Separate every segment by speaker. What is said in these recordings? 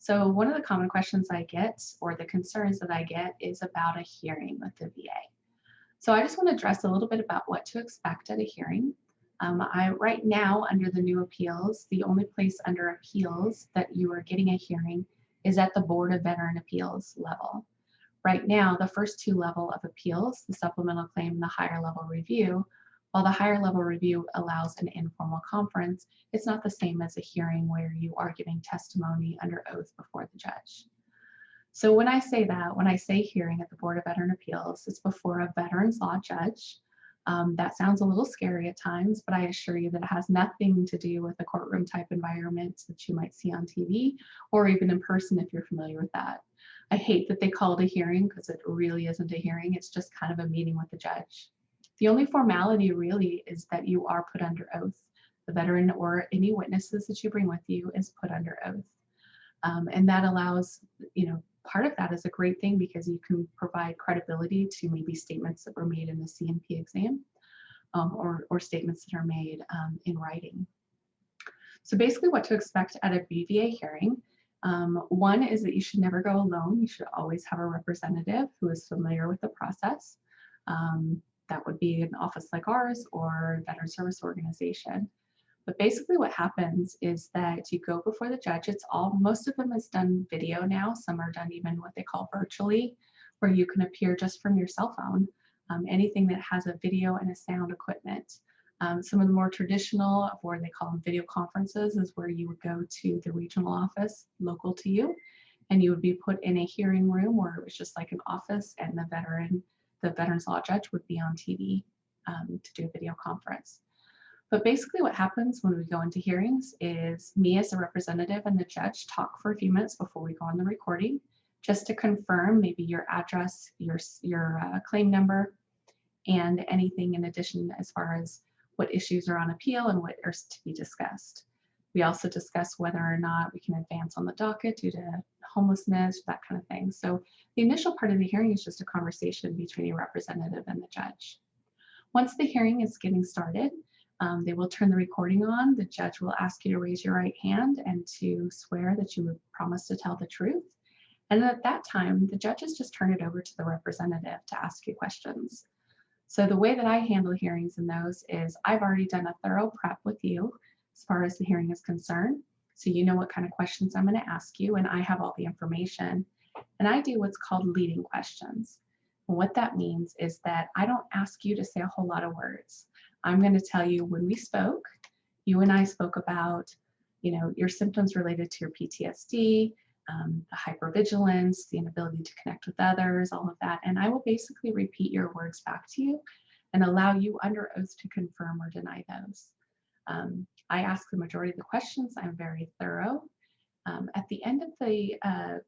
Speaker 1: So one of the common questions I get or the concerns that I get is about a hearing with the VA. So I just want to address a little bit about what to expect at a hearing. Right now under the new appeals, the only place under appeals that you are getting a hearing is at the Board of Veteran Appeals level. Right now, the first two level of appeals, the supplemental claim and the higher level review, while the higher level review allows an informal conference, it's not the same as a hearing where you are giving testimony under oath before the judge. So when I say that, when I say hearing at the Board of Veteran Appeals, it's before a veterans law judge. That sounds a little scary at times, but I assure you that it has nothing to do with the courtroom type environment that you might see on TV or even in person if you're familiar with that. I hate that they call it a hearing because it really isn't a hearing. It's just kind of a meeting with the judge. The only formality really is that you are put under oath. The veteran or any witnesses that you bring with you is put under oath. And that allows, part of that is a great thing because you can provide credibility to maybe statements that were made in the CNP exam or statements that are made in writing. So basically what to expect at a BVA hearing. One is that you should never go alone. You should always have a representative who is familiar with the process. That would be an office like ours or veteran service organization. But basically what happens is that you go before the judge. Most of them is done video now. Some are done even what they call virtually, where you can appear just from your cell phone. Anything that has a video and a sound equipment. Some of the more traditional, or they call them video conferences, is where you would go to the regional office local to you, and you would be put in a hearing room where it was just like an office, and the veterans law judge would be on TV to do a video conference. But basically what happens when we go into hearings is me as a representative and the judge talk for a few minutes before we go on the recording, just to confirm maybe your address, your claim number, and anything in addition as far as what issues are on appeal and what are to be discussed. We also discuss whether or not we can advance on the docket due to homelessness, that kind of thing. So the initial part of the hearing is just a conversation between your representative and the judge. Once the hearing is getting started, they will turn the recording on. The judge will ask you to raise your right hand and to swear that you would promise to tell the truth. And at that time, the judges just turn it over to the representative to ask you questions. So the way that I handle hearings in those is I've already done a thorough prep with you as far as the hearing is concerned. So you know what kind of questions I'm going to ask you, and I have all the information. And I do what's called leading questions. And what that means is that I don't ask you to say a whole lot of words. I'm going to tell you when we spoke, you and I spoke about, your symptoms related to your PTSD, the hypervigilance, the inability to connect with others, all of that. And I will basically repeat your words back to you and allow you under oath to confirm or deny those. I ask the majority of the questions. I'm very thorough. At the end of the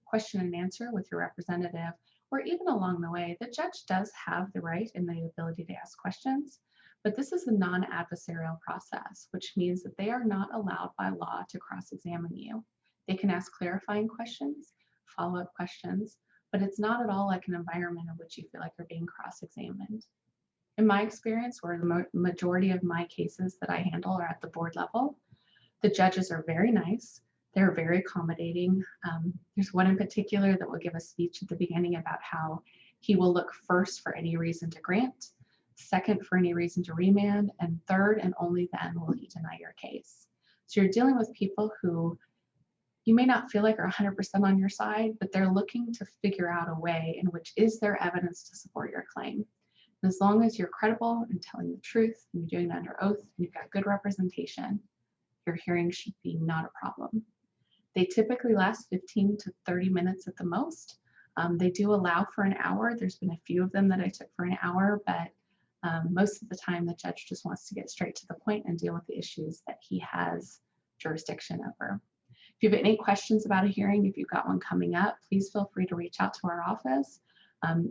Speaker 1: question and answer with your representative, or even along the way, the judge does have the right and the ability to ask questions. But this is a non-adversarial process, which means that they are not allowed by law to cross-examine you. They can ask clarifying questions, follow-up questions, but it's not at all like an environment in which you feel like you're being cross-examined. In my experience, where the majority of my cases that I handle are at the board level, the judges are very nice. They're very accommodating. There's one in particular that will give a speech at the beginning about how he will look first for any reason to grant, second for any reason to remand, and third and only then will he deny your case. So you're dealing with people who you may not feel like are 100% on your side, but they're looking to figure out a way in which is there evidence to support your claim. And as long as you're credible and telling the truth and you're doing it under oath and you've got good representation, your hearing should be not a problem. They typically last 15 to 30 minutes at the most. They do allow for an hour. There's been a few of them that I took for an hour, but most of the time the judge just wants to get straight to the point and deal with the issues that he has jurisdiction over. If you have any questions about a hearing, if you've got one coming up, please feel free to reach out to our office.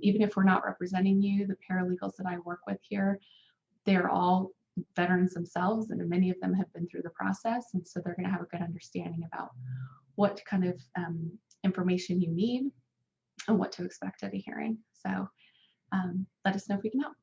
Speaker 1: Even if we're not representing you, the paralegals that I work with here, they're all veterans themselves, and many of them have been through the process, and so they're going to have a good understanding about what kind of information you need and what to expect at a hearing. So let us know if we can help.